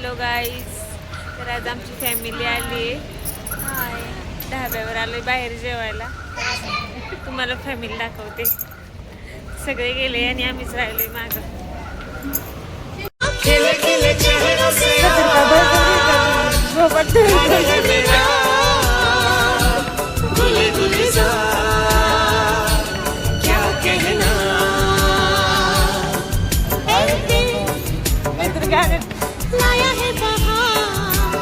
Hello guys, तर आज आमची फॅमिली आली आहे. हाय, ढाब्यावर आलोय बाहेर जेवायला. तुम्हाला फॅमिली दाखवते. सगळे गेले आणि आम्हीच राहिलोय मागं. लाया है बहार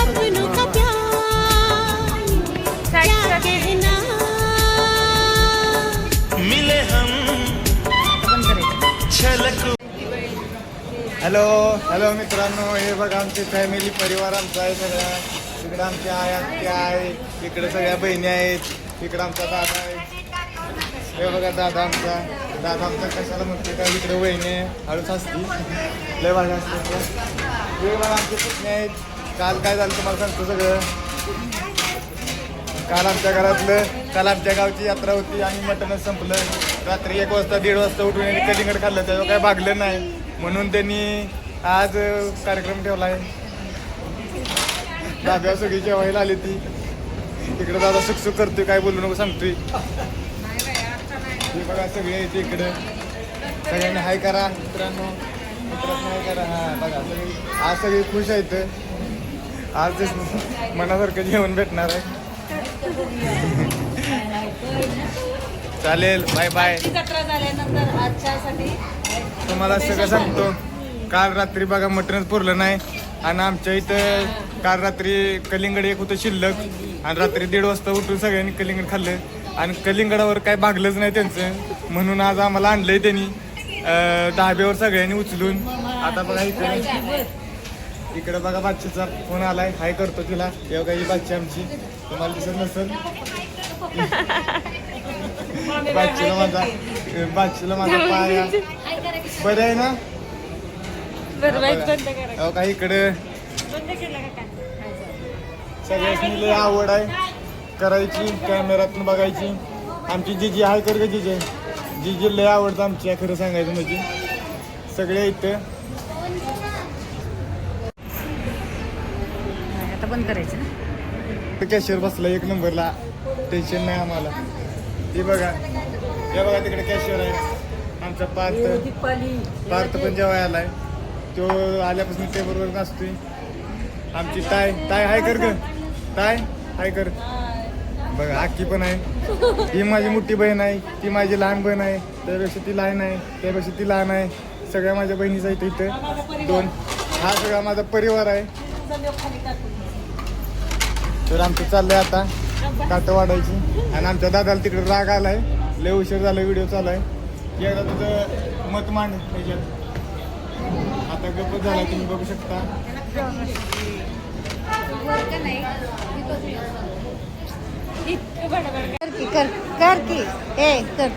अपनों का प्यार क्या कहना मिले हम झलक. हॅलो हॅलो मित्रांनो, हे बघा आमची फॅमिली परिवार आमचा आहे सगळ्या. तिकडे आमच्या आत्या आहे, इकडे सगळ्या बहिणी आहेत, इकडे आमचा दादा आहे. हे बघा दादा आमचा कशाला म्हणते काय, इकडे वहिनी हळूच असती, लय भाषा असते. हे बघा आमचे पुतणे आहेत. काल काय झालं तुम्हाला सांगतो सगळं. काल आमच्या गावची यात्रा होती आणि मटणच संपलं. रात्री 1 वाजता 1:30 वाजता उठून कलिंगड खाल्लं, त्याचं काय भागलं नाही म्हणून त्यांनी आज कार्यक्रम ठेवला आहे. दाब्यावर सगळी जेवायला आली ती. तिकडे दादा सुखसुख करतोय, काय बोलू नको सांगतोय. हे बघा सगळे येते इकडं. सगळ्यांनी हाय करा मित्रांनो हाय करा. हा बघा सगळी आज सगळी खुश आहेत. आज मनासारखं जेवण भेटणार आहे. चालेल, बाय बाय. जत्रा झाल्यानंतर आजच्यासाठी तुम्हाला सगळं सांगतो. काल रात्री बघा मटणच पुरलं नाही आणि आमच्या इथं काल रात्री कलिंगड एक होतं शिल्लक आणि रात्री 1:30 वाजता उठून सगळ्यांनी कलिंगड खाल्लं आणि कलिंगडावर काय भागलंच नाही त्यांचं, म्हणून आज आम्हाला आणलंय त्यांनी धाब्यावर सगळ्यांनी उचलून. आता बघा इकडे बघा बादशीचा फोन आलाय, हाय करतो तिला. एवढा ही बादशी आमची, तुम्हाला दिसत नसेल. बादशीला माझा पाया बरं आहे ना. काही इकडे सगळ्याच लय आवड आहे करायची, कॅमेऱ्यातून बघायची. आमची जीजी आहे कर ग जीजी लय आवडतं आमची, खरं सांगायचं म्हणजे. सगळे इथं आता बंद करायचं ना. कॅशियर बसला 1 नंबरला, टेन्शन नाही आम्हाला. ते बघा हे बघा तिकडे कॅशियर आहे आमचा पार्थ पण जेव्हा आलाय. तो आल्यापासून टेबलवर नसतोय. आमची ताय हाय कर ग, ताय हाय कर. बघा आक्की पण आहे. ही माझी मोठी बहीण आहे, ती माझी लहान बहीण आहे. त्यापेक्षा ती लहान आहे, त्यापेक्षा ती लहान आहे. सगळ्या माझ्या बहिणीच आहेत इथं 2. हा सगळा माझा परिवार आहे. तर आमचं चाललंय आता काटं वाढायची आणि आमच्या दादाला तिकडे राग आलाय. लय उशीर झाला, व्हिडिओ चालू आहे. एकदा तुझं मत मांड त्याच्यात. आता गप्पच झाला, तुम्ही बघू शकता. कर की ए कर.